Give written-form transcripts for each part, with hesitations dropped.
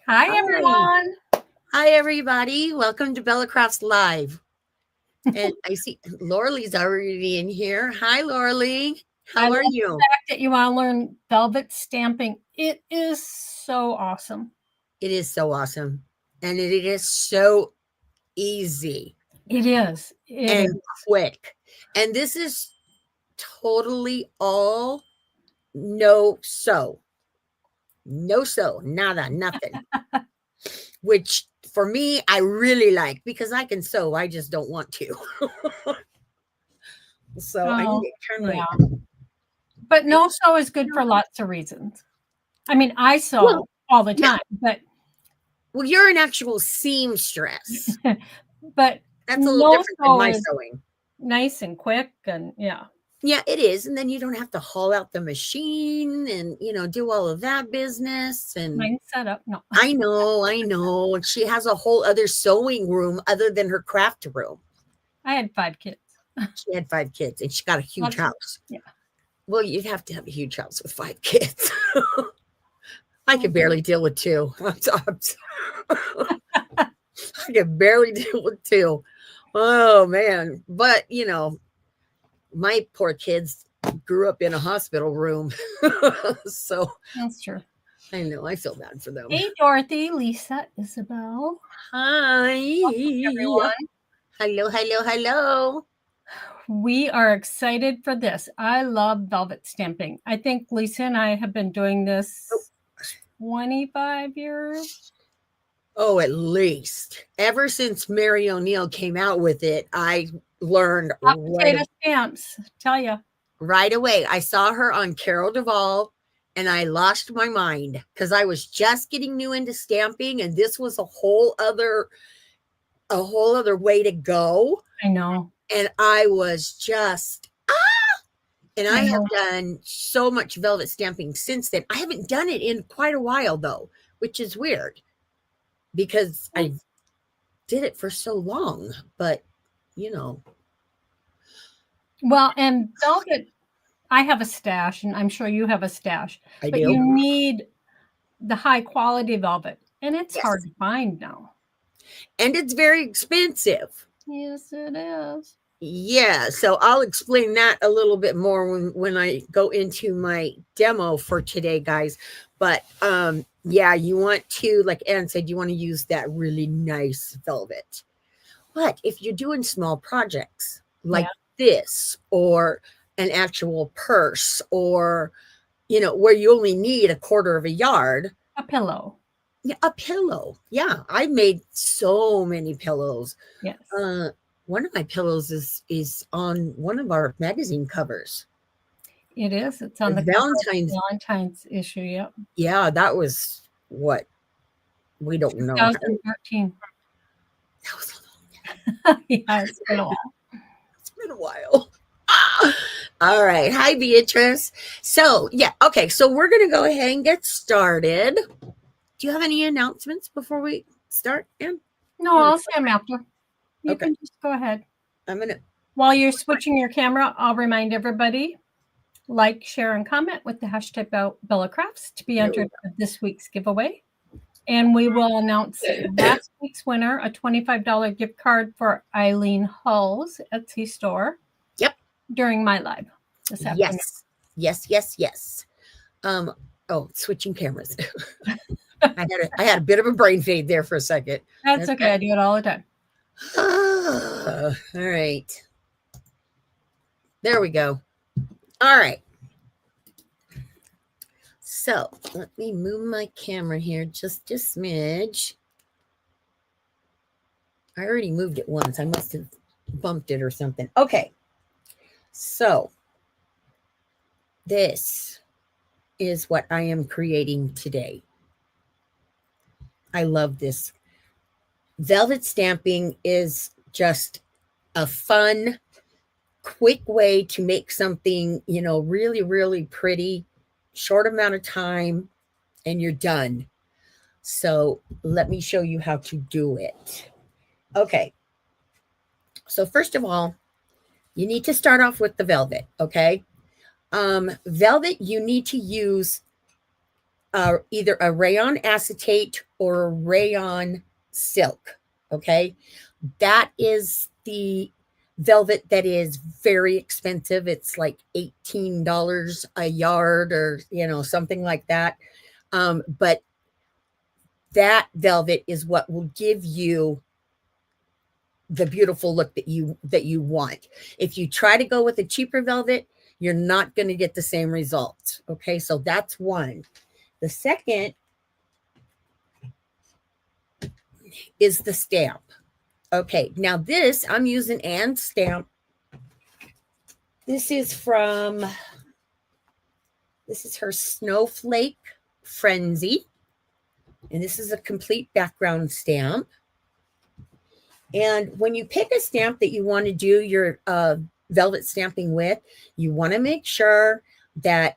Hi, Hi. everyone. Hi, everybody. Welcome to Bella Crafts Live. And I see Laura Lee's already in here. Hi, Laura Lee. I How love are the you? fact that you want to learn velvet stamping. It is so awesome. It is so awesome. And it is so easy It is. It is. and quick. And this is totally all no sew. No sew, nada, nothing. Which for me, I really like because I can sew. I just don't want to. So I need Oh, to turn my. yeah. But no sew is good for lots of reasons. I mean, I Well, sew all the yeah. time, but Well, you're an actual seamstress. but That's a little no different than sew my is sewing. nice and quick, and yeah. Yeah, it is. And then you don't have to haul out the machine and, do all of that business. And Mine set up. No, I know. And she has a whole other sewing room other than her craft room. I had 5 kids. She had 5 kids and she got a huge Lots of, house. yeah. Well, you'd have to have a huge house with 5 kids. I could Mhm. barely deal with two. I could barely deal with two. Oh, man. But, my poor kids grew up in a hospital room. So That's true. I know I feel bad for them. Hey, Dorothy, Lisa, Isabel. Welcome, Hi. everyone. Hello, hello, hello. We are excited for this. I love velvet stamping. I think Lisa and I have been doing Oh, this 25 years. oh, at least. Ever since Mary O'Neill came out with it, I learned Hot potato stamps, tell you. right away. I saw her on Carol Duvall and I lost my mind because I was just getting new into stamping and this was a whole other way to go. I know. And I was just and I I have know. done so much velvet stamping since then. I haven't done it in quite a while though, which is weird because I did it for so long, but you know, Well, and velvet, I have a stash, and I'm sure you have a stash, I but you do. need the high quality velvet, and it's hard Yes. to find now. And it's very expensive. Yes, it is. Yeah, so I'll explain that a little bit more when I go into my demo for today, guys. But yeah, you want to, like Anne said, you want to use that really nice velvet. But if you're doing small projects Yeah, like this or an actual purse or where you only need a quarter of a yard, a pillow. yeah, a pillow. Yeah, I made so many pillows. Yes, Uh, one of my pillows is on one of our magazine covers. it is. It's on The the cover of Valentine's, the Valentine's issue. Yep, yeah, that was what we don't know. That 2013. was a Yeah, it's been a while. It's been a while. All right. Hi, Beatrice. So, yeah. Okay. So, we're going to go ahead and get started. Do you have any announcements before we start, Ann? No, I'll say them after. You Okay. can just go ahead. I'm going to. While you're switching your camera, I'll remind everybody like, share, and comment with the hashtag Bella Crafts to be entered for this week's giveaway. And we will announce last week's winner a $25 gift card for Eileen Hull's Etsy store. Yep. During my live this afternoon. Yes. Yes. Switching cameras. I had a bit of a brain fade there for a second. That's okay. I do it all the time. All right. There we go. All right. So let me move my camera here just a smidge. I already moved it once. I must have bumped it or something. Okay. So this is what I am creating today. I love this. Velvet stamping is just a fun, quick way to make something, really, really pretty, short amount of time, and you're done. So let me show you how to do it. Okay. So first of all, you need to start off with the velvet, okay? Velvet, you need to use either a rayon acetate or a rayon silk. Okay. That is the velvet that is very expensive. It's like $18 a yard or, something like that. But that velvet is what will give you the beautiful look that you want. If you try to go with a cheaper velvet, you're not going to get the same results. Okay, so that's one. The second is the stamp. Okay, now this, I'm using Anne's stamp. This is her Snowflake Frenzy. And this is a complete background stamp. And when you pick a stamp that you want to do your velvet stamping with, you want to make sure that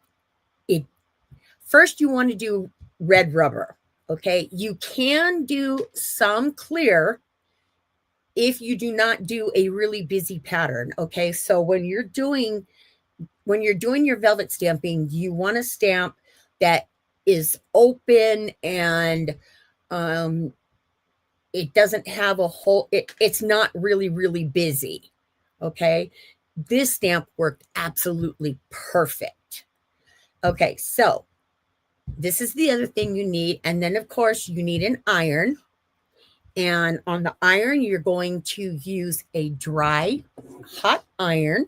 first you want to do red rubber. Okay, you can do some clear if you do not do a really busy pattern. Okay, so when you're doing your velvet stamping, you want a stamp that is open and it doesn't have a whole, it's not really, really busy. Okay, this stamp worked absolutely perfect. Okay, so this is the other thing you need. And then, of course, you need an iron. And on the iron, you're going to use a dry, hot iron.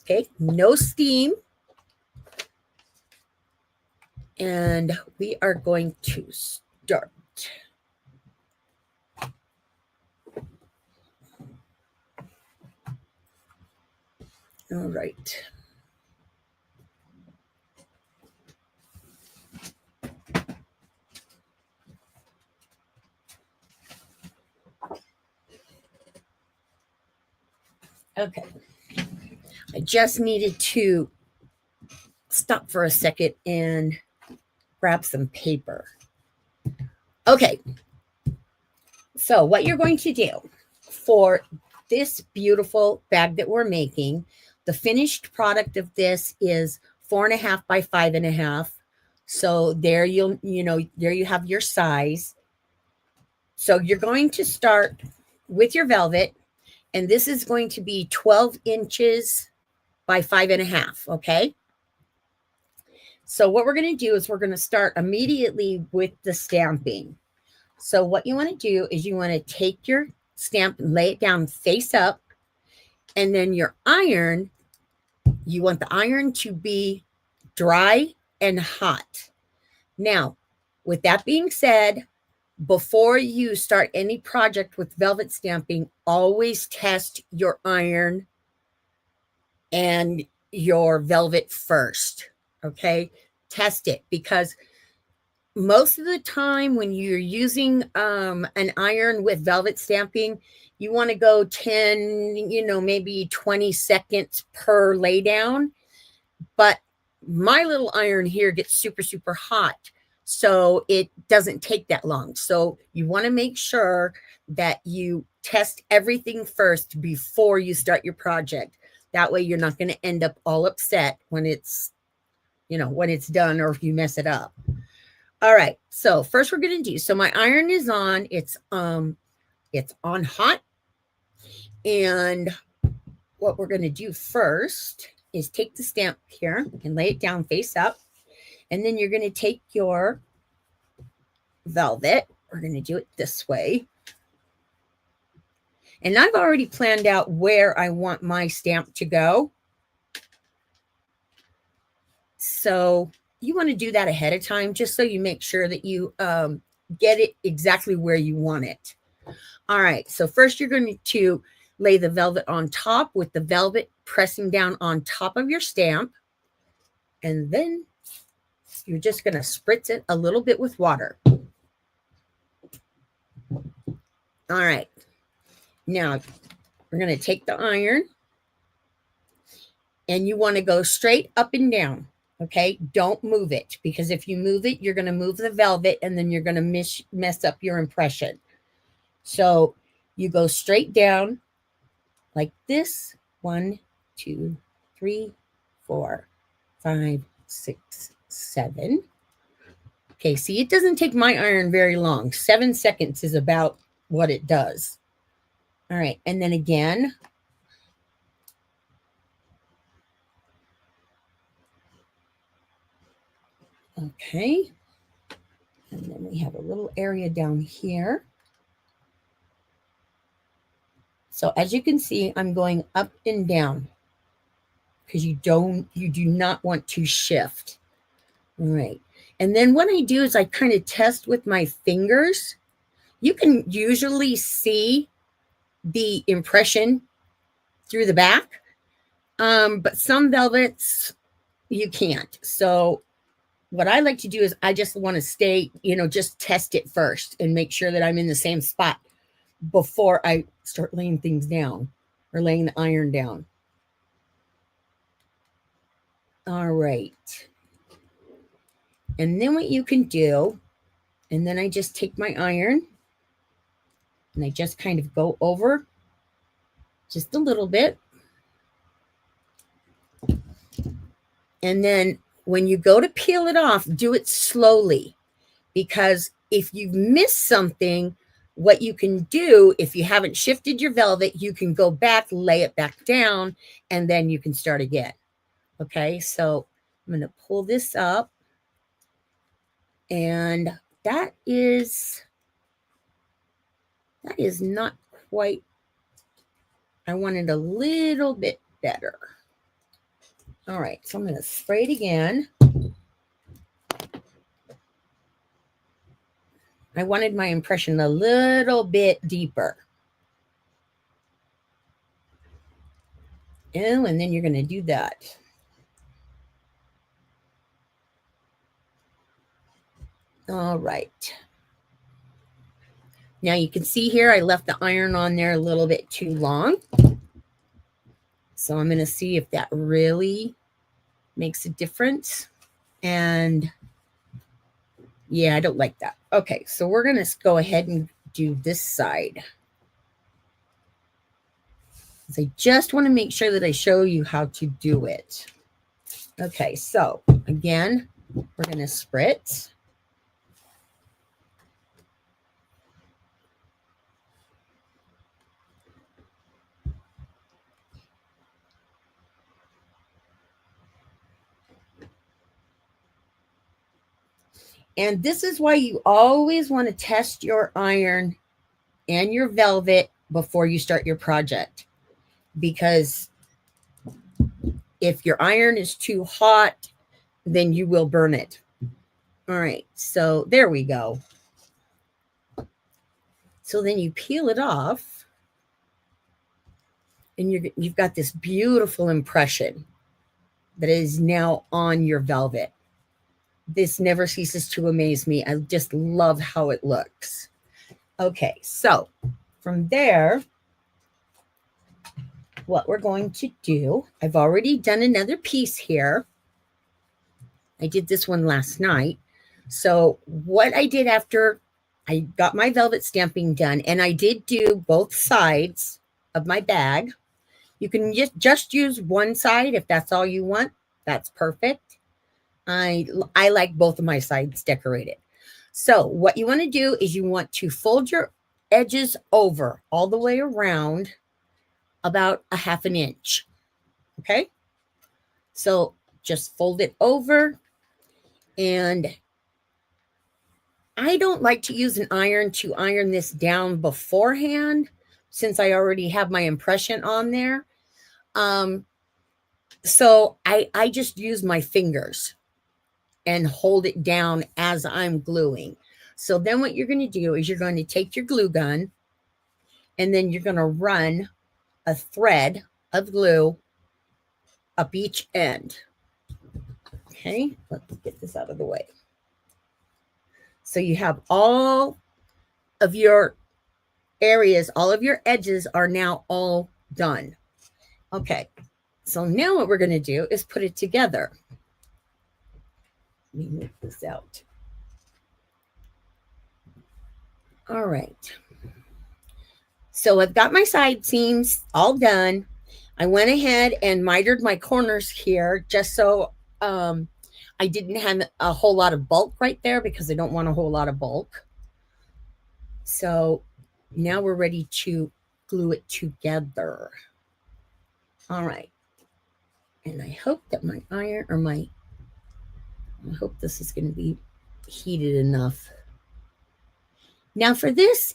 Okay, no steam. And we are going to start. All right. Okay. I just needed to stop for a second and grab some paper. Okay. So what you're going to do for this beautiful bag that we're making, the finished product of this is 4.5 by 5.5. So there there you have your size. So you're going to start with your velvet, and this is going to be 12 inches by 5.5. Okay. So what we're going to do is we're going to start immediately with the stamping. So what you want to do is you want to take your stamp and lay it down face up. And then your iron, you want the iron to be dry and hot. Now, with that being said, before you start any project with velvet stamping, always test your iron and your velvet first. Okay, test it, because most of the time when you're using an iron with velvet stamping, you want to go 10, maybe 20 seconds per lay down. But my little iron here gets super, super hot, so it doesn't take that long. So you want to make sure that you test everything first before you start your project. That way you're not going to end up all upset when it's done, or if you mess it up. All right. So first we're going to do, so my iron is on, it's on hot. And what we're going to do first is take the stamp here and lay it down face up. And then you're going to take your velvet. We're going to do it this way. And I've already planned out where I want my stamp to go. So you want to do that ahead of time, just so you make sure that you get it exactly where you want it. All right. So first you're going to lay the velvet on top with the velvet pressing down on top of your stamp. And then you're just going to spritz it a little bit with water. All right. Now we're going to take the iron, and you want to go straight up and down. Okay, don't move it, because if you move it, you're going to move the velvet, and then you're going to mess up your impression. So you go straight down like this. 1, 2, 3, 4, 5, 6, 7. Okay, see, it doesn't take my iron very long. 7 seconds is about what it does. All right, and then again. Okay, and then we have a little area down here. So as you can see, I'm going up and down because you do not want to shift. All right. And then what I do is I kind of test with my fingers. You can usually see the impression through the back, but some velvets you can't. So what I like to do is I just want to stay, just test it first and make sure that I'm in the same spot before I start laying things down or laying the iron down. All right. And then what you can do, and then I just take my iron and I just kind of go over just a little bit. And then when you go to peel it off, do it slowly, because if you've missed something, what you can do, if you haven't shifted your velvet, you can go back, lay it back down, and then you can start again. Okay, so I'm going to pull this up. And that is not quite, I want it a little bit better. All right, so I'm going to spray it again. I wanted my impression a little bit deeper. Oh, and then you're going to do that. All right. Now you can see here, I left the iron on there a little bit too long. So I'm going to see if that really makes a difference. And yeah, I don't like that. Okay, so we're going to go ahead and do this side. So I just want to make sure that I show you how to do it. Okay, so again, we're going to spritz. And this is why you always want to test your iron and your velvet before you start your project. Because if your iron is too hot, then you will burn it. All right, so there we go. So then you peel it off, and you've got this beautiful impression that is now on your velvet. This never ceases to amaze me. I just love how it looks. Okay, so from there, what we're going to do, I've already done another piece here. I did this one last night. So what I did after I got my velvet stamping done, and I did do both sides of my bag. You can just use one side if that's all you want. That's perfect. I like both of my sides decorated. So what you want to do is you want to fold your edges over all the way around about 1/2 inch. Okay. So just fold it over, and I don't like to use an iron to iron this down beforehand since I already have my impression on there. So I just use my fingers and hold it down as I'm gluing. So then what you're going to do is you're going to take your glue gun, and then you're going to run a thread of glue up each end. Okay, let's get this out of the way. So you have all of your areas, all of your edges are now all done. Okay, so now what we're going to do is put it together. Let me move this out. All right. So I've got my side seams all done. I went ahead and mitered my corners here just so I I didn't have a whole lot of bulk right there because I don't want a whole lot of bulk. So now we're ready to glue it together. All right. And I hope that my iron or I hope this is going to be heated enough. Now for this,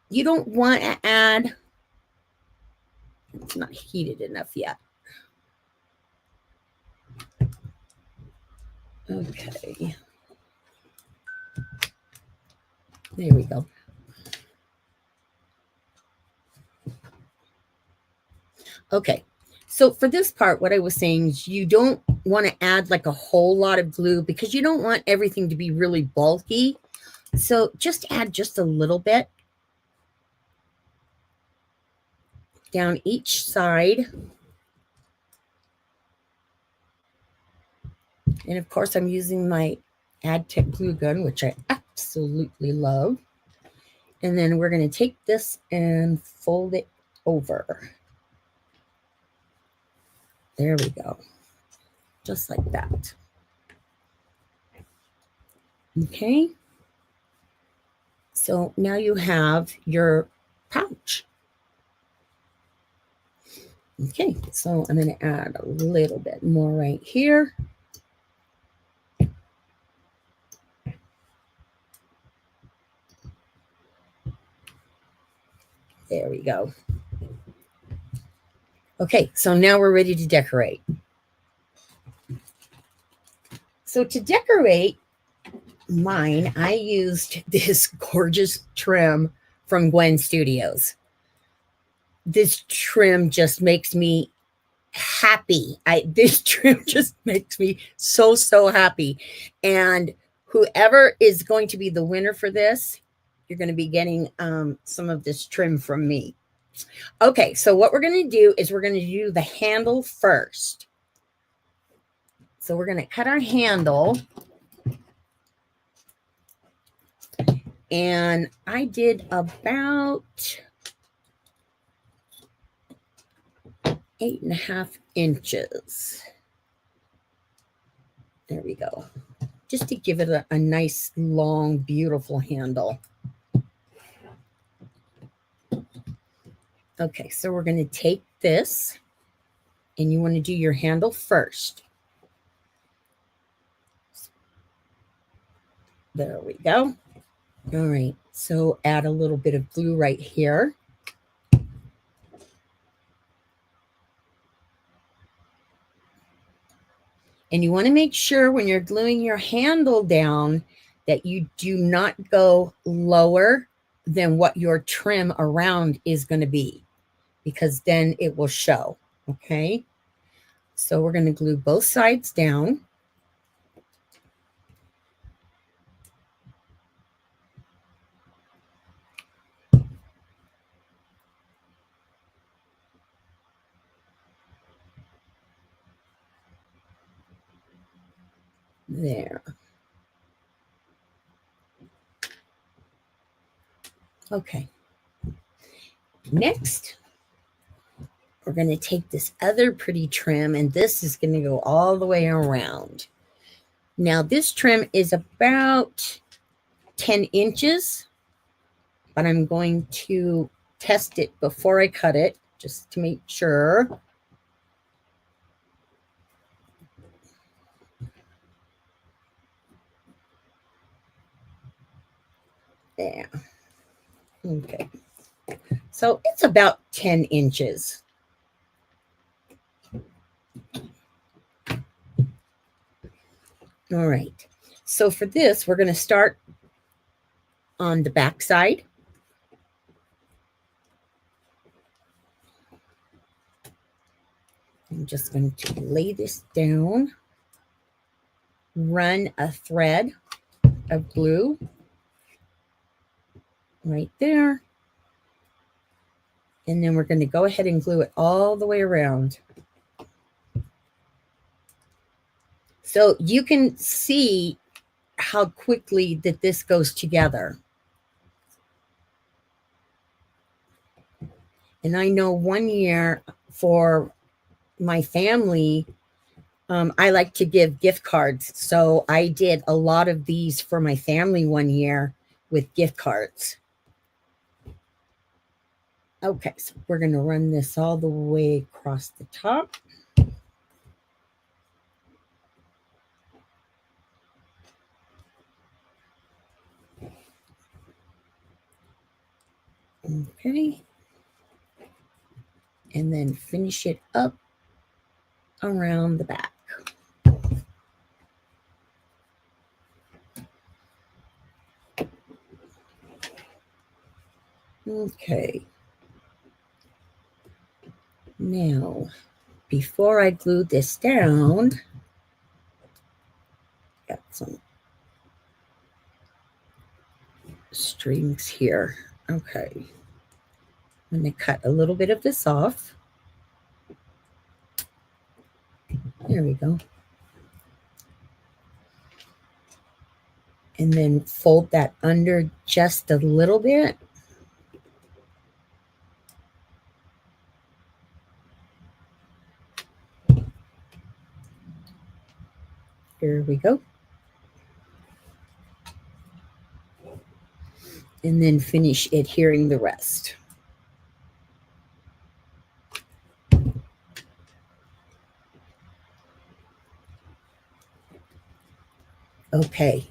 you don't want to add, it's not heated enough yet. Okay. There we go. Okay. So for this part, what I was saying is you don't want to add like a whole lot of glue because you don't want everything to be really bulky. So just add just a little bit down each side. And of course, I'm using my AdTech glue gun, which I absolutely love. And then we're going to take this and fold it over. There we go. Just like that. Okay. So now you have your pouch. Okay, so I'm going to add a little bit more right here. There we go. Okay, so now we're ready to decorate. So to decorate mine, I used this gorgeous trim from Gwen Studios. This trim just makes me happy. This trim just makes me so happy. And whoever is going to be the winner for this, you're going to be getting some of this trim from me. Okay, so what we're going to do is we're going to do the handle first. So we're going to cut our handle. And I did about 8.5 inches. There we go. Just to give it a nice, long, beautiful handle. Okay, so we're going to take this, and you want to do your handle first. There we go. All right, so add a little bit of glue right here. And you want to make sure when you're gluing your handle down that you do not go lower than what your trim around is going to be, because then it will show. Okay, so we're going to glue both sides down. There. Okay. Next, we're going to take this other pretty trim, and this is going to go all the way around. Now, this trim is about 10 inches, but I'm going to test it before I cut it, just to make sure. There. Okay. So it's about 10 inches. All right. So for this, we're going to start on the back side. I'm just going to lay this down, run a thread of glue right there. And then we're going to go ahead and glue it all the way around. So you can see how quickly that this goes together. And I know one year for my family, I like to give gift cards. So I did a lot of these for my family one year with gift cards. Okay, so we're going to run this all the way across the top. Okay. And then finish it up around the back. Okay. Now, before I glue this down, got some strings here. Okay. I'm going to cut a little bit of this off. There we go. And then fold that under just a little bit. Here we go. And then finish adhering the rest. Okay,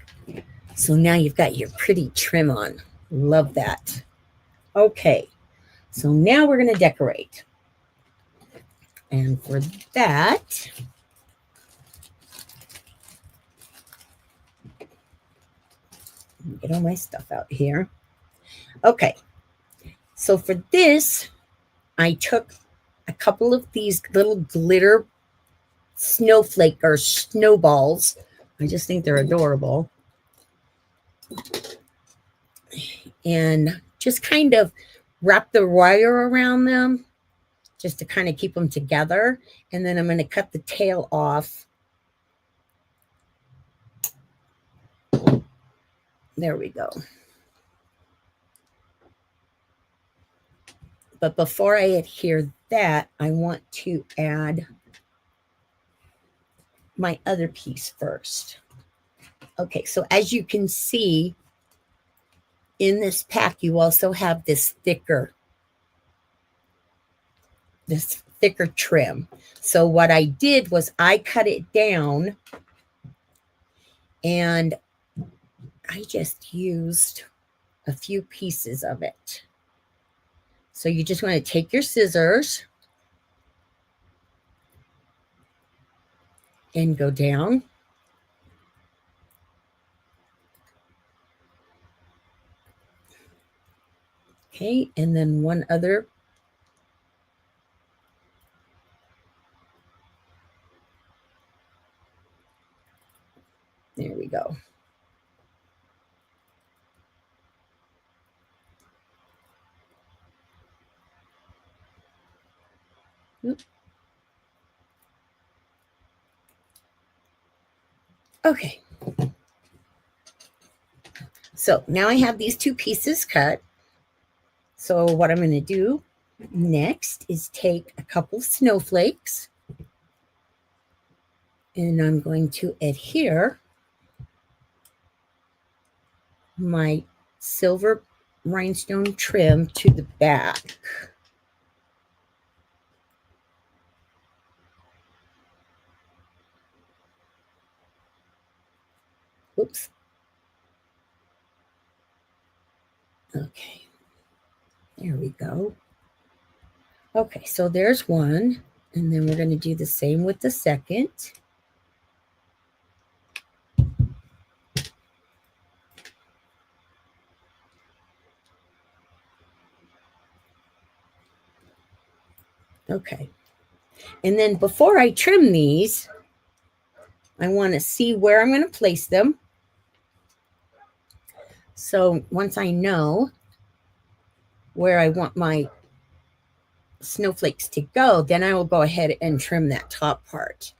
so now you've got your pretty trim on. Love that. Okay, so now we're going to decorate. And for that, get all my stuff out here. Okay, so for this, I took a couple of these little glitter snowflake or snowballs. I just think they're adorable. And just kind of wrap the wire around them just to kind of keep them together. And then I'm going to cut the tail off. There we go. But before I adhere that, I want to add my other piece first. Okay, so as you can see, in this pack, you also have this thicker trim. So what I did was I cut it down and I just used a few pieces of it. So you just want to take your scissors and go down. Okay, and then one other. There we go. Oop. Okay. So now I have these two pieces cut. So what I'm going to do next is take a couple snowflakes and I'm going to adhere my silver rhinestone trim to the back. Oops. Okay. There we go. Okay, so there's one, and then we're going to do the same with the second. Okay, and then before I trim these, I want to see where I'm going to place them. So once I know where I want my snowflakes to go, then I will go ahead and trim that top part.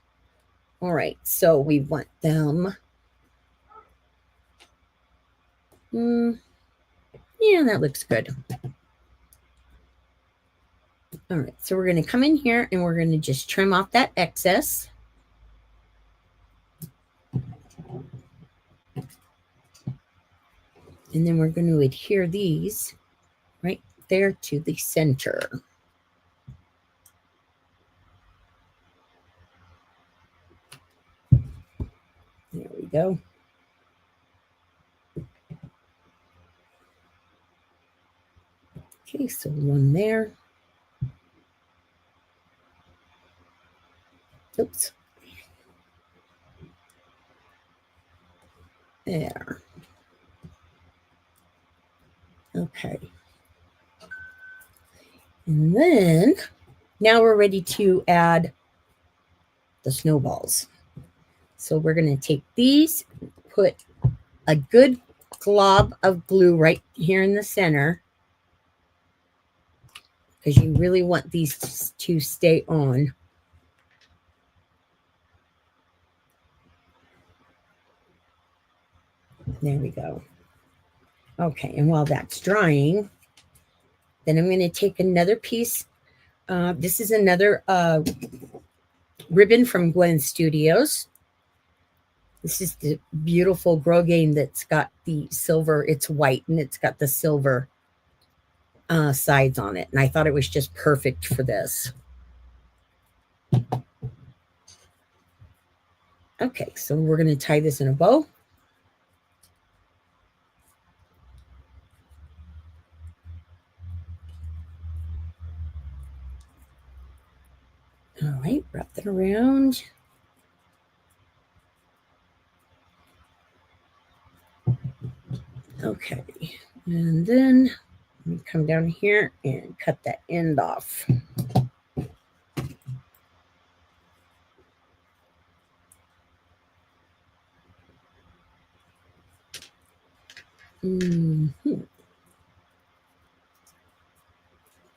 All right, so we want them. Yeah, that looks good. All right, so we're going to come in here and we're going to just trim off that excess. And then we're going to adhere these right there to the center. There we go. Okay, so one there. Oops. There. Okay. And then now we're ready to add the snowballs. So we're going to take these, put a good glob of glue right here in the center, because you really want these to stay on. There we go. Okay, and while that's drying, then I'm going to take another piece. This is another ribbon from Gwen Studios. This is the beautiful Grosgrain that's got the silver. It's white and it's got the silver sides on it. And I thought it was just perfect for this. Okay, so we're going to tie this in a bow. All right, wrap that around. Okay, and then let me come down here and cut that end off.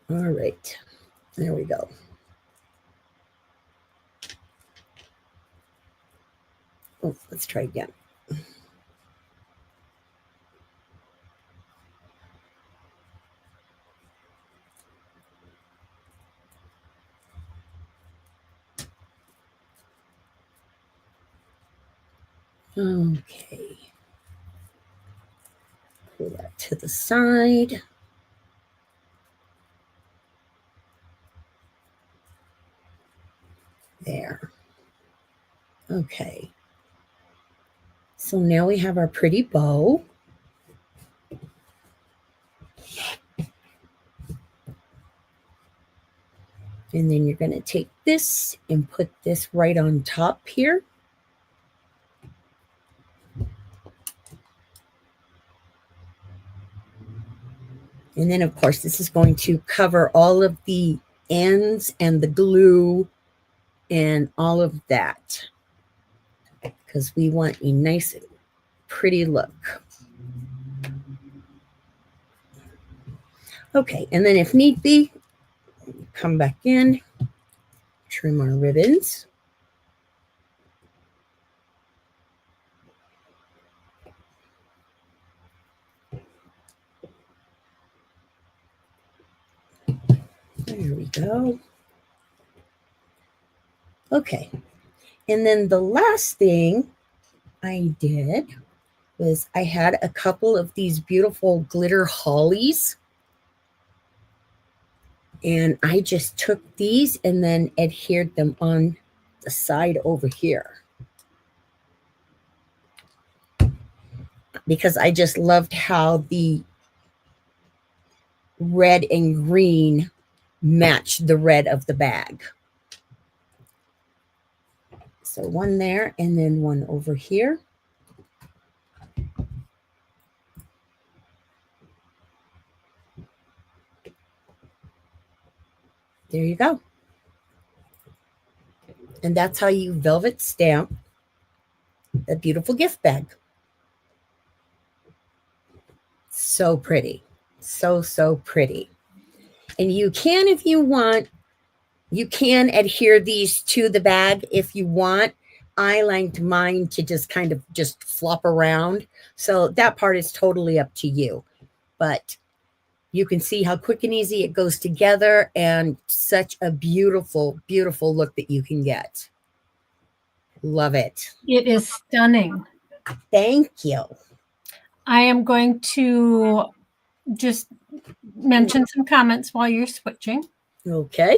All right, there we go. Oh, let's try again. Okay. Pull that to the side. There. Okay. So now we have our pretty bow. And then you're going to take this and put this right on top here. And then, of course, this is going to cover all of the ends and the glue and all of that, because we want a nice, pretty look. Okay, and then if need be, come back in, trim our ribbons. There we go. Okay, and then the last thing I did was I had a couple of these beautiful glitter hollies. And I just took these and then adhered them on the side over here, because I just loved how the red and green matched the red of the bag. So one there and then one over here. There you go. And that's how you velvet stamp a beautiful gift bag. So pretty. So, so pretty. And you can, if you want, you can adhere these to the bag if you want. I liked mine to just kind of just flop around. So that part is totally up to you. But you can see how quick and easy it goes together, and such a beautiful, beautiful look that you can get. Love it. It is stunning. Thank you. I am going to just mention some comments while you're switching. Okay.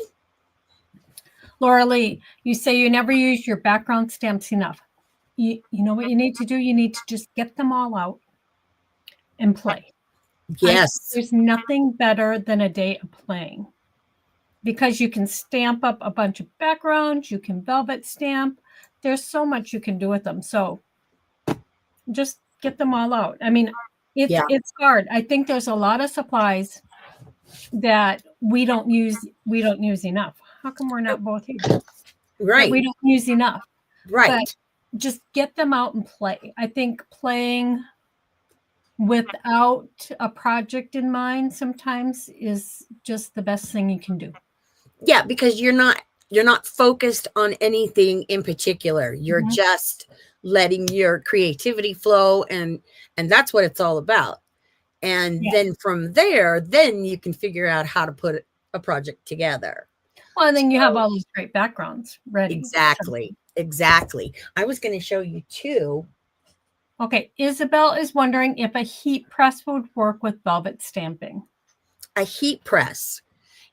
Laura Lee, you say you never use your background stamps enough. You know what you need to do? You need to just get them all out and play. Yes. There's nothing better than a day of playing, because you can stamp up a bunch of backgrounds, you can velvet stamp. There's so much you can do with them. So just get them all out. I mean, it's hard. I think there's a lot of supplies that we don't use enough. How come we're not both here? Right. That we don't use enough. Right. But just get them out and play. I think playing without a project in mind sometimes is just the best thing you can do. Yeah, because you're not focused on anything in particular. You're just letting your creativity flow, and that's what it's all about. And then from there, then you can figure out how to put a project together. Well, and then you have all these great backgrounds ready. Exactly. I was going to show you too. Okay, Isabel is wondering if a heat press would work with velvet stamping. A heat press,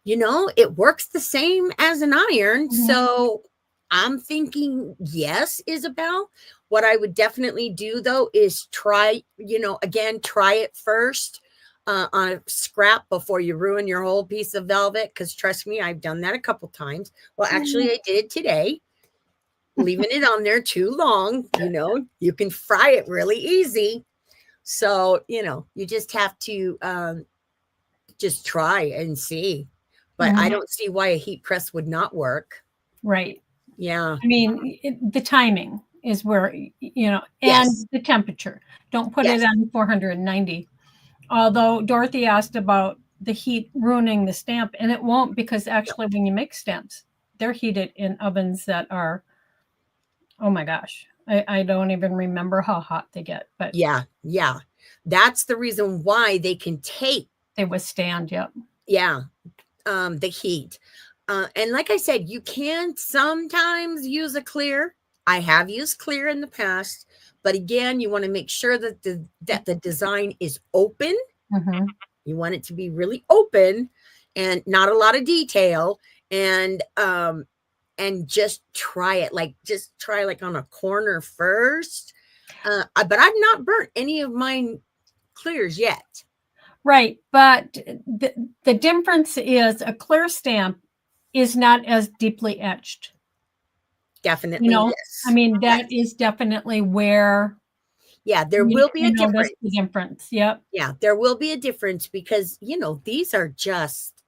it works the same as an iron. So I'm thinking yes, Isabel. What I would definitely do though is try it first on a scrap before you ruin your whole piece of velvet. Because trust me, I've done that a couple times. Well, actually, I did today. Leaving it on there too long, you can fry it really easy. So, you just have to just try and see. But I don't see why a heat press would not work. Right. Yeah. I mean, the timing is where, and the temperature. Don't put it on 490. Although Dorothy asked about the heat ruining the stamp, and it won't, because actually when you make stamps, they're heated in ovens that are, oh my gosh, I don't even remember how hot they get. But yeah. That's the reason why they withstand. The heat. And like I said, you can sometimes use a clear. I have used clear in the past, but again, you want to make sure that the design is open. You want it to be really open and not a lot of detail, and just try it. Just try on a corner first. But I've not burnt any of mine clears yet. Right. But the difference is a clear stamp is not as deeply etched. Definitely. Yes. I mean, that is definitely where. Yeah, there will be a difference. Yep. Yeah, there will be a difference, because, these are just,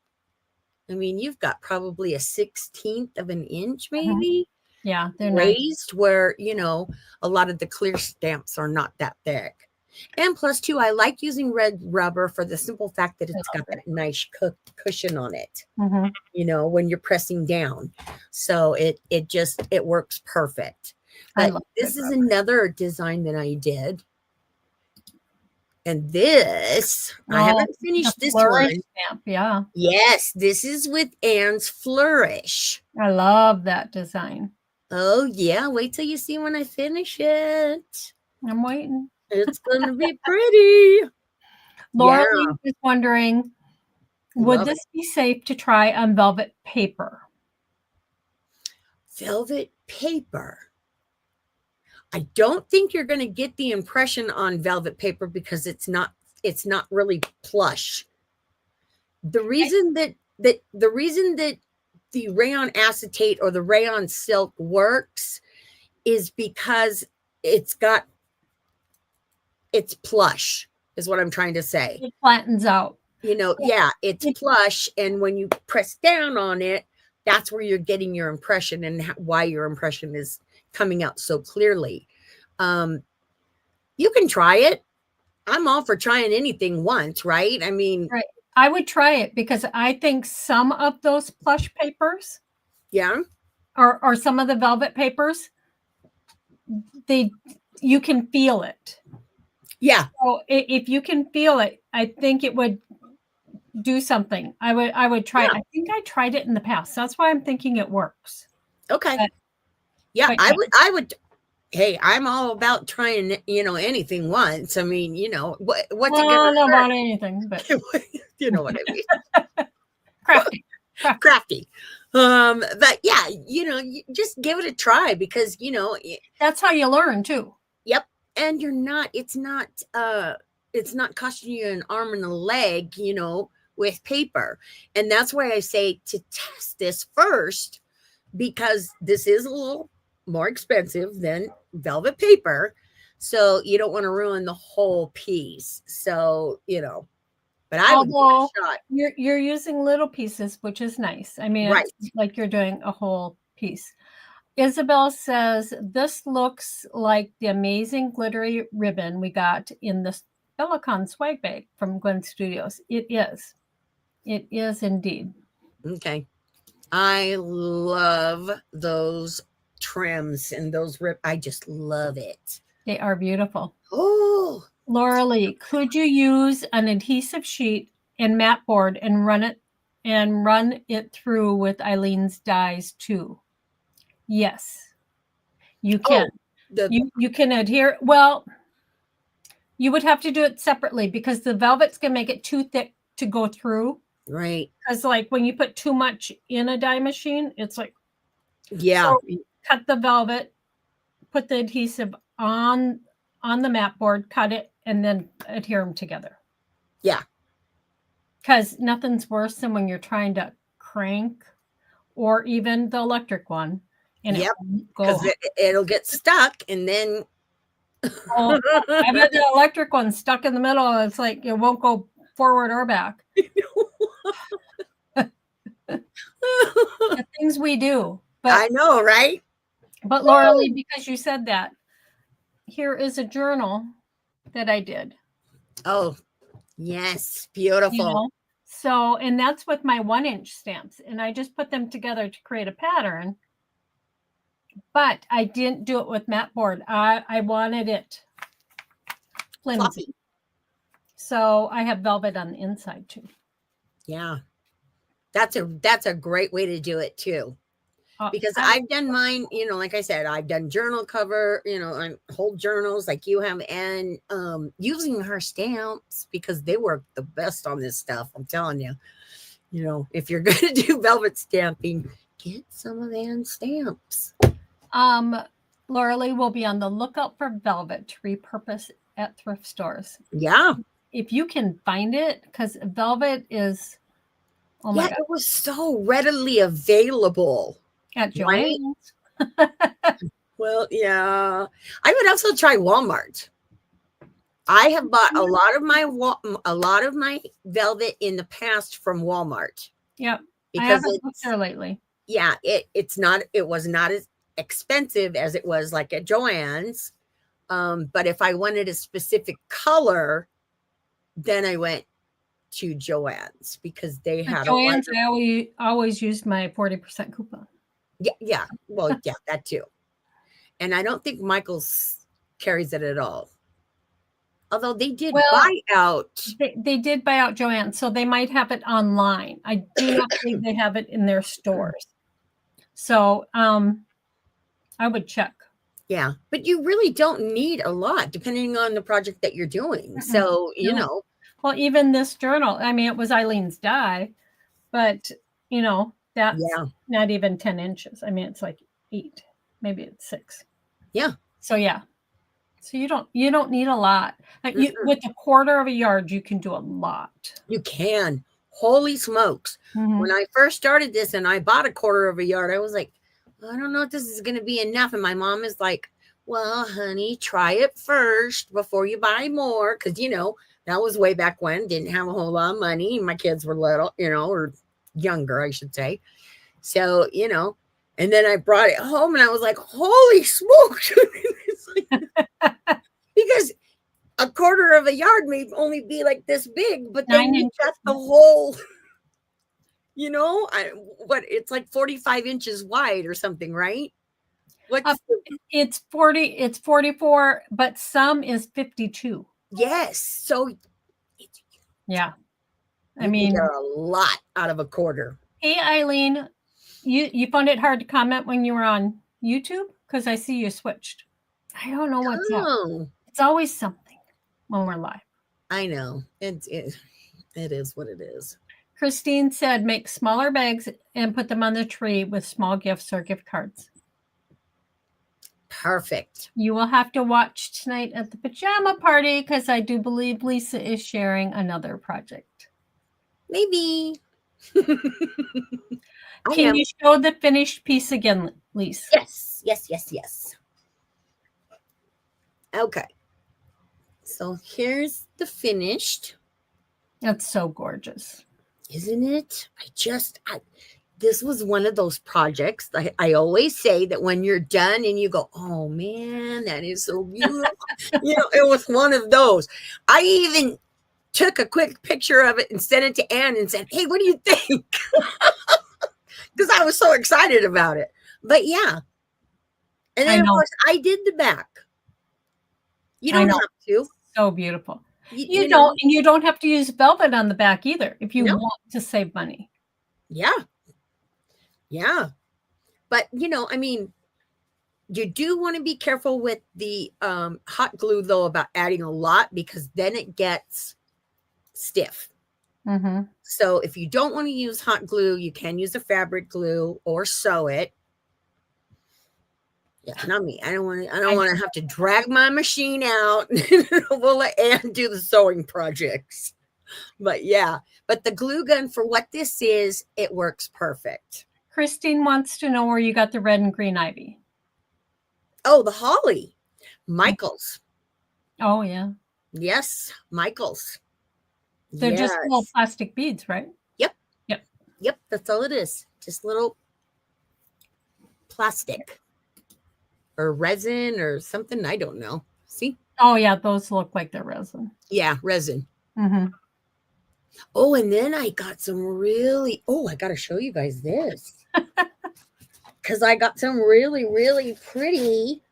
you've got probably a 1/16 of an inch, maybe. Yeah, they're raised nice. Where, a lot of the clear stamps are not that thick. And plus, too, I like using red rubber for the simple fact that it's got that nice cushion on it, when you're pressing down. So it works perfect. But this is another design that I did. And this, I haven't finished this one. Stamp, yeah. Yes, this is with Anne's Flourish. I love that design. Oh, yeah. Wait till you see when I finish it. I'm waiting. It's going to be pretty. Laura is wondering, would this be safe to try on velvet paper? Velvet paper. I don't think you're going to get the impression on velvet paper, because it's not really plush. The reason that the rayon acetate or the rayon silk works is because it's plush, is what I'm trying to say. It flattens out. It's plush, and when you press down on it, that's where you're getting your impression, and why your impression is coming out so clearly. You can try it. I'm all for trying anything once, right? Right. I would try it, because I think some of those plush papers, or some of the velvet papers, you can feel it. Yeah. So if you can feel it, I think it would do something. I would try it. I think I tried it in the past. That's why I'm thinking it works. Okay. I would Hey, I'm all about trying, anything once. I mean, what's it Well, I gonna don't know hurt? about anything, but You know what I mean? crafty. Crafty. But yeah, you just give it a try because That's how you learn too. yep. And it's not costing you an arm and a leg, with paper. And that's why I say to test this first, because this is a little more expensive than velvet paper. So you don't want to ruin the whole piece. So, but I would give Although it a shot. you're using little pieces, which is nice. I mean, Right. it's like you're doing a whole piece. Isabel says, this looks like the amazing glittery ribbon we got in the Bellicon swag bag from Gwen Studios. It is. It is indeed. Okay. I love those trims and those I just love it. They are beautiful. Oh, Laura Lee, could you use an adhesive sheet and mat board and run it through with Eileen's dies too? Yes, you can. You can adhere. Well, you would have to do it separately because the velvet's gonna make it too thick to go through. right. Because like when you put too much in a die machine, it's like, Yeah. so cut the velvet, put the adhesive on the mat board, cut it, and then adhere them together. Yeah. Because nothing's worse than when you're trying to crank or even the electric one. And yep. Because it'll get stuck and then. I've had the electric one stuck in the middle and it's like it won't go forward or back. The things we do. But I know, right? But Laura Lee, because you said that, here is a journal that I did. Oh, yes. Beautiful. So, and that's with my 1-inch stamps. And I just put them together to create a pattern. But I didn't do it with mat board. I wanted it flimsy. Fluffy. So I have velvet on the inside too. Yeah. That's a great way to do it too. Because I've done mine, like I said, I've done journal cover, whole journals like you have, and using her stamps because they work the best on this stuff. I'm telling you, if you're going to do velvet stamping, get some of Anne's stamps. Laura Lee will be on the lookout for velvet to repurpose at thrift stores. Yeah. If you can find it, because velvet is, oh my God. It was so readily available. At Joann's. Right? Well, yeah. I would also try Walmart. I have bought a lot of my velvet in the past from Walmart. Yep. Because I haven't looked there lately. Yeah, it was not as expensive as it was like at Joann's. But if I wanted a specific color, then I went to Joann's because they had Joann's. I always used my 40% coupon. Yeah. Well, yeah, that too. And I don't think Michael's carries it at all. Although they did buy out. They did buy out Joann's, so they might have it online. I do not think they have it in their stores. So I would check. Yeah, but you really don't need a lot depending on the project that you're doing. So, Well, even this journal, I mean, it was Eileen's die, but, that's not even 10 inches. I mean, it's like 8, maybe it's 6. Yeah. So, yeah. So you don't need a lot. With a 1/4 of a yard, you can do a lot. You can. Holy smokes. Mm-hmm. When I first started this and I bought a 1/4 of a yard, I was like, I don't know if this is going to be enough. And my mom is like, well, honey, try it first before you buy more. Because, that was way back when. Didn't have a whole lot of money. My kids were little, or younger, I should say. So, and then I brought it home and I was like, holy smokes. Because a 1/4 of a yard may only be like this big, but then you got the whole, it's like 45 inches wide or something, right? It's 44, but some is 52. Yes. So yeah. I mean, get a lot out of a 1/4. Hey, Eileen, you found it hard to comment when you were on YouTube? Because I see you switched. I don't know what's up. Oh, It's always something when we're live. I know. It is what it is. Christine said make smaller bags and put them on the tree with small gifts or gift cards. Perfect. You will have to watch tonight at the pajama party because I do believe Lisa is sharing another project. Maybe. Can you show the finished piece again, Lisa? Yes. Okay. So here's the finished. That's so gorgeous. Isn't it? This was one of those projects. I always say that when you're done and you go, oh man, that is so beautiful. It was one of those. I even took a quick picture of it and sent it to Anne and said, hey, what do you think? Because I was so excited about it. But yeah. And then, of course, I did the back. You don't have to. So beautiful. You don't have to use velvet on the back either if you want to save money. Yeah. But, you do want to be careful with the hot glue, though, about adding a lot because then it gets stiff. Mm-hmm. So if you don't want to use hot glue, you can use a fabric glue or sew it. Yeah, not me. I don't want to have to drag my machine out. We'll let Anne do the sewing projects. But yeah, but the glue gun for what this is, it works perfect. Christine wants to know where you got the red and green ivy. Oh, the holly. Michael's. Oh, yeah. Yes, Michael's. They're just little plastic beads, right? Yep, that's all it is. Just little plastic. Or resin or something. I don't know. See? Oh, yeah. Those look like they're resin. Yeah, resin. Mm-hmm. Oh, and then I got some I got to show you guys this. Because I got some really, really pretty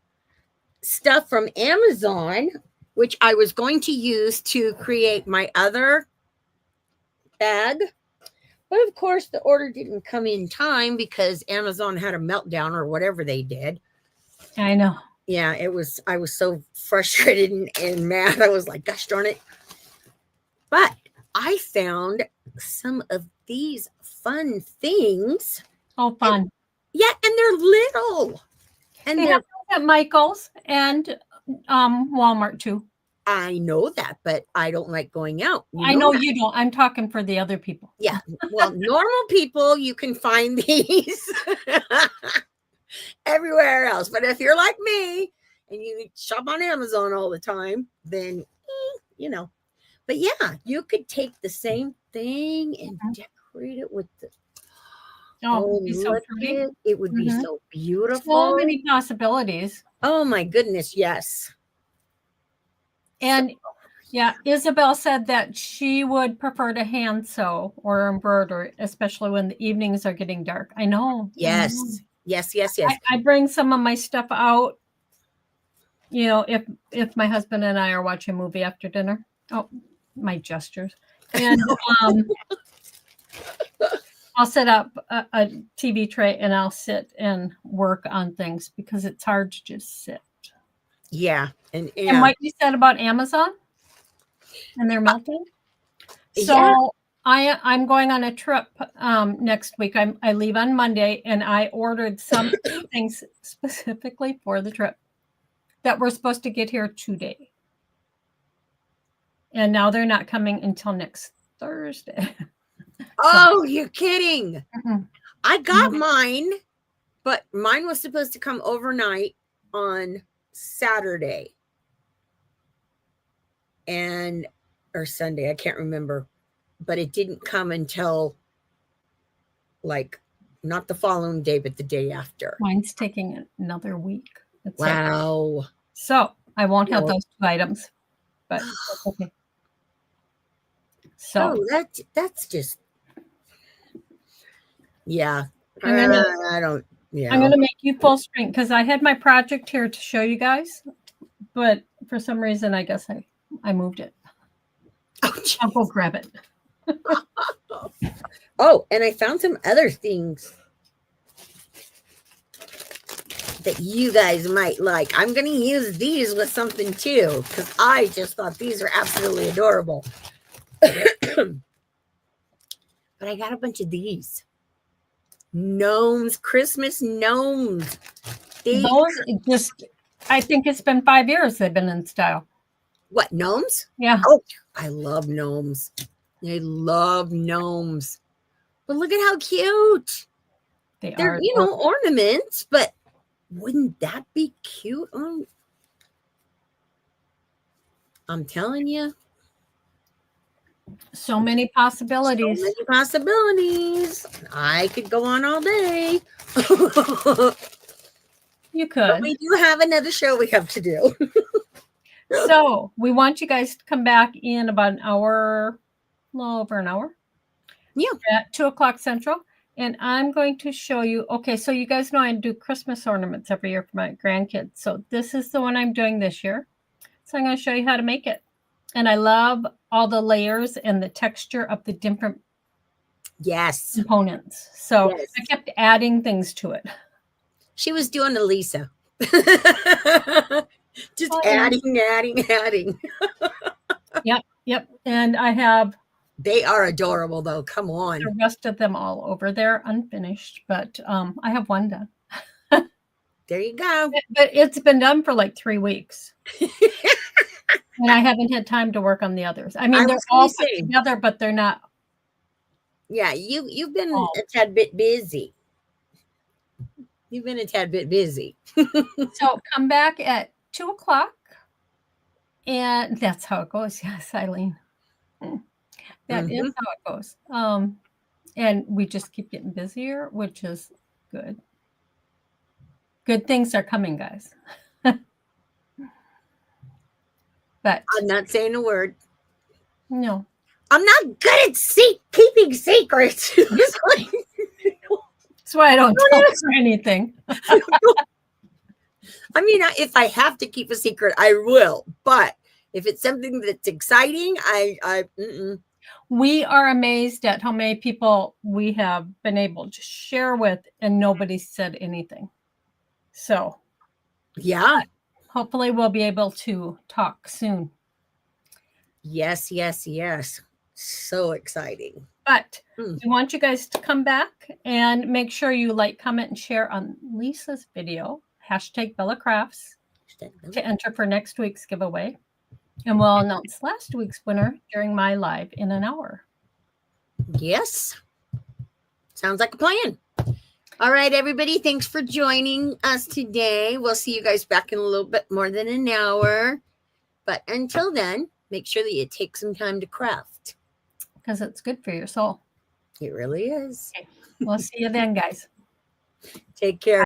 stuff from Amazon, which I was going to use to create my other bag. But of course, the order didn't come in time because Amazon had a meltdown or whatever they did. I know. Yeah, I was so frustrated and mad. I was like, gosh darn it. But I found some of these fun things. Oh, fun. And they're little. And they have at Michael's and Walmart too. I know that, but I don't like going out. I know you don't. I'm talking for the other people. Yeah. Well, normal people, you can find these everywhere else. But if you're like me and you shop on Amazon all the time, then, But yeah, you could take the same thing and decorate it with the. Oh, it'd be so pretty. It would be so beautiful. So many possibilities. Oh my goodness, yes. And yeah, Isabel said that she would prefer to hand sew or embroider, especially when the evenings are getting dark. I know. Yes. I know. Yes. I bring some of my stuff out, if my husband and I are watching a movie after dinner. Oh, my gestures. And I'll set up a TV tray and I'll sit and work on things because it's hard to just sit. Yeah. And what you said about Amazon and their melting. So I'm going on a trip next week. I leave on Monday and I ordered some things specifically for the trip that were supposed to get here today. And now they're not coming until next Thursday. Oh, you're kidding. Mm-hmm. I got mine, but mine was supposed to come overnight on Saturday or Sunday. I can't remember, but it didn't come until not the following day, but the day after. Mine's taking another week. Wow. So I won't have those 2 items, but that's okay. So that's just, yeah. I'm gonna make you full screen because I had my project here to show you guys, but for some reason, I guess I moved it. I'll go grab it. Oh, and I found some other things. that you guys might like. I'm going to use these with something too, because I just thought these are absolutely adorable. But I got a bunch of these. Gnomes, Christmas gnomes. Those just, I think it's been 5 years they've been in style. What, gnomes? Yeah. Oh, I love gnomes. I love gnomes. But look at how cute. They're, you know, ornaments, but wouldn't that be cute? I'm telling you. So many possibilities. So many possibilities. I could go on all day. You could. But we do have another show we have to do. So we want you guys to come back in about an hour, a little over an hour. Yeah. At 2:00 Central. And I'm going to show you. Okay, so you guys know I do Christmas ornaments every year for my grandkids. So this is the one I'm doing this year. So I'm going to show you how to make it. And I love all the layers and the texture of the different components. So I kept adding things to it. She was doing a Lisa. Just adding. Yep. And I have. They are adorable, though. Come on. The rest of them all over. They're unfinished, but I have one done. There you go. But it's been done for like 3 weeks. And I haven't had time to work on the others. I mean, they're all put together, but they're not. Yeah, you've been a tad bit busy. You've been a tad bit busy. So come back at 2:00. And that's how it goes. Yes, Eileen. That is how it goes. And we just keep getting busier, which is good. Good things are coming, guys. But I'm not saying a word. No. I'm not good at keeping secrets. That's why I don't tell her anything. I mean, if I have to keep a secret, I will. But if it's something that's exciting, We are amazed at how many people we have been able to share with, and nobody said anything. So, yeah. Hopefully we'll be able to talk soon. Yes. So exciting. But we want you guys to come back and make sure you like, comment, and share on Lisa's video, #BellaCrafts, to enter for next week's giveaway. And we'll announce last week's winner during my live in an hour. Yes. Sounds like a plan. All right, everybody. Thanks for joining us today. We'll see you guys back in a little bit more than an hour. But until then, make sure that you take some time to craft. Because it's good for your soul. It really is. Okay. We'll see you then, guys. Take care.